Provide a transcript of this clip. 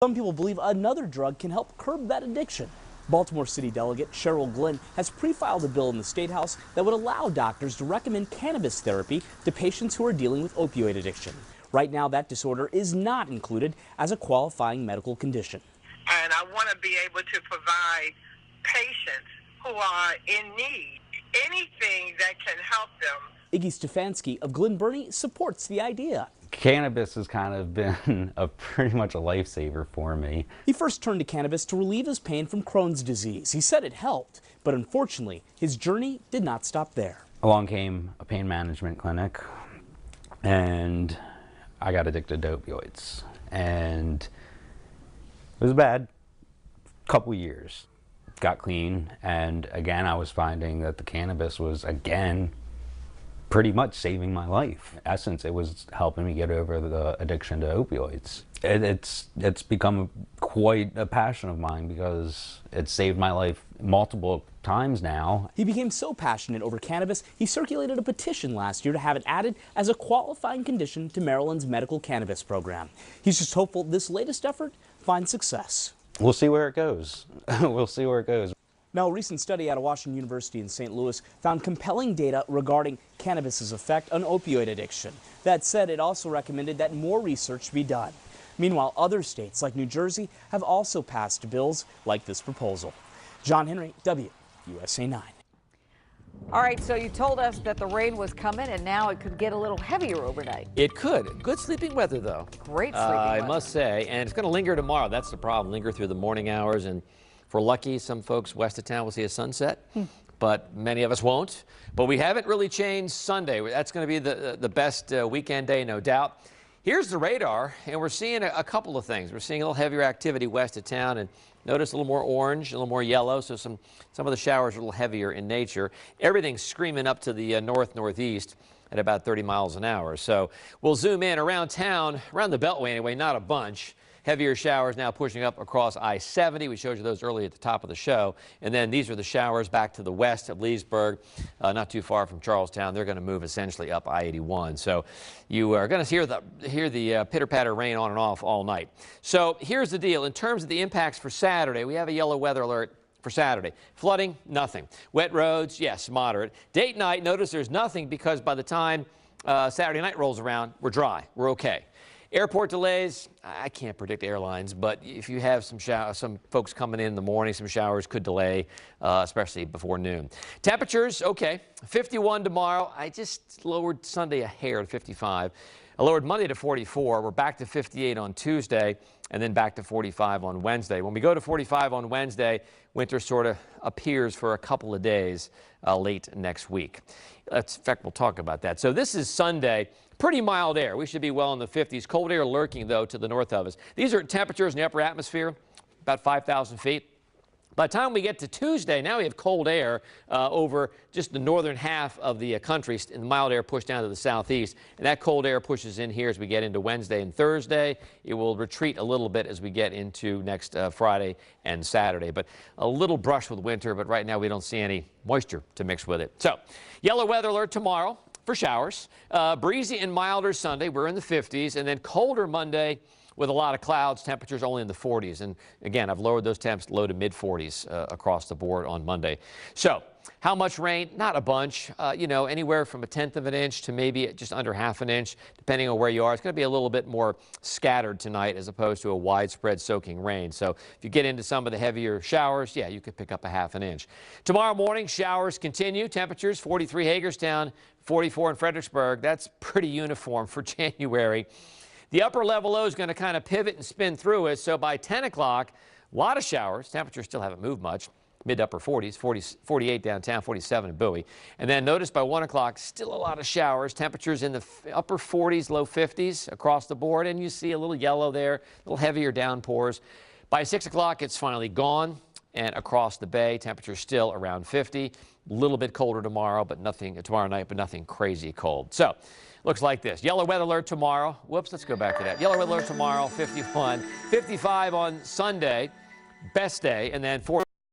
Some people believe another drug can help curb that addiction. Baltimore City Delegate Cheryl Glenn has pre-filed a bill in the State House that would allow doctors to recommend cannabis therapy to patients who are dealing with opioid addiction. Right now, that disorder is not included as a qualifying medical condition. And I want to be able to provide patients who are in need anything that can help them. Iggy Stefanski of Glen Burnie supports the idea. Cannabis has kind of been pretty much a lifesaver for me. He first turned to cannabis to relieve his pain from Crohn's disease. He said it helped, but unfortunately, his journey did not stop there. Along came a pain management clinic, and I got addicted to opioids. And it was bad. Couple years. Got clean, and again, I was finding that the cannabis was, again, pretty much saving my life. In essence, it was helping me get over the addiction to opioids. It's become quite a passion of mine because it saved my life multiple times now. He became so passionate over cannabis, he circulated a petition last year to have it added as a qualifying condition to Maryland's medical cannabis program. He's just hopeful this latest effort finds success. We'll see where it goes. We'll see where it goes. Now, a recent study out of Washington University in St. Louis found compelling data regarding cannabis's effect on opioid addiction. That said, it also recommended that more research be done. Meanwhile, other states like New Jersey have also passed bills like this proposal. John Henry, WUSA 9. All right, so you told us that the rain was coming, and now it could get a little heavier overnight. It could. Good sleeping weather, though. Great sleeping weather. I must say, and it's going to linger tomorrow. That's the problem. Linger through the morning hours, and if we're lucky, some folks west of town will see a sunset, but many of us won't. But we haven't really changed Sunday. That's going to be the best weekend day, no doubt. Here's the radar, and we're seeing a couple of things. We're seeing a little heavier activity west of town, and notice a little more orange, a little more yellow, so some of the showers are a little heavier in nature. Everything's screaming up to the north-northeast at about 30 miles an hour. So we'll zoom in around town, around the Beltway anyway, not a bunch. Heavier showers now pushing up across I-70. We showed you those early at the top of the show. And then these are the showers back to the west of Leesburg, not too far from Charlestown. They're going to move essentially up I-81. So you are going to hear the pitter-patter rain on and off all night. So here's the deal. In terms of the impacts for Saturday, we have a yellow weather alert for Saturday. Flooding, nothing. Wet roads, yes, moderate. Date night, notice there's nothing because by the time Saturday night rolls around, we're dry. We're okay. Airport delays, I can't predict airlines, but if you have some folks coming in the morning, some showers could delay, especially before noon. Temperatures, okay, 51 tomorrow. I just lowered Sunday a hair to 55. I lowered Monday to 44. We're back to 58 on Tuesday, and then back to 45 on Wednesday. When we go to 45 on Wednesday, winter sort of appears for a couple of days late next week. In fact, we'll talk about that. So this is Sunday. Pretty mild air. We should be well in the 50s. Cold air lurking, though, to the north of us. These are temperatures in the upper atmosphere, about 5,000 feet. By the time we get to Tuesday, now we have cold air over just the northern half of the country, and the mild air pushed down to the southeast. And that cold air pushes in here as we get into Wednesday and Thursday. It will retreat a little bit as we get into next Friday and Saturday. But a little brush with winter, but right now we don't see any moisture to mix with it. So, yellow weather alert tomorrow for showers. Breezy and milder Sunday. We're in the 50s. And then colder Monday with a lot of clouds. Temperatures only in the 40s. And again, I've lowered those temps low to mid 40s across the board on Monday. So how much rain? Not a bunch. You know, anywhere from 1/10 of an inch to maybe just under 1/2 an inch, depending on where you are. It's going to be a little bit more scattered tonight as opposed to a widespread soaking rain. So if you get into some of the heavier showers, yeah, you could pick up 1/2 an inch. Tomorrow morning, showers continue. Temperatures 43 Hagerstown, 44 in Fredericksburg. That's pretty uniform for January. The upper level low is going to kind of pivot and spin through it. So by 10 o'clock, a lot of showers. Temperatures still haven't moved much. Mid-upper 40s, 48 downtown, 47 in Bowie. And then notice by 1 o'clock, still a lot of showers. Temperatures in the upper 40s, low 50s across the board. And you see a little yellow there, a little heavier downpours. By 6 o'clock, it's finally gone. And across the bay, temperatures still around 50. A little bit colder tomorrow, but nothing tomorrow night, but nothing crazy cold. So, looks like this. Yellow weather alert tomorrow. Whoops, let's go back to that. Yellow weather alert tomorrow, 51. 55 on Sunday, best day, and then 4.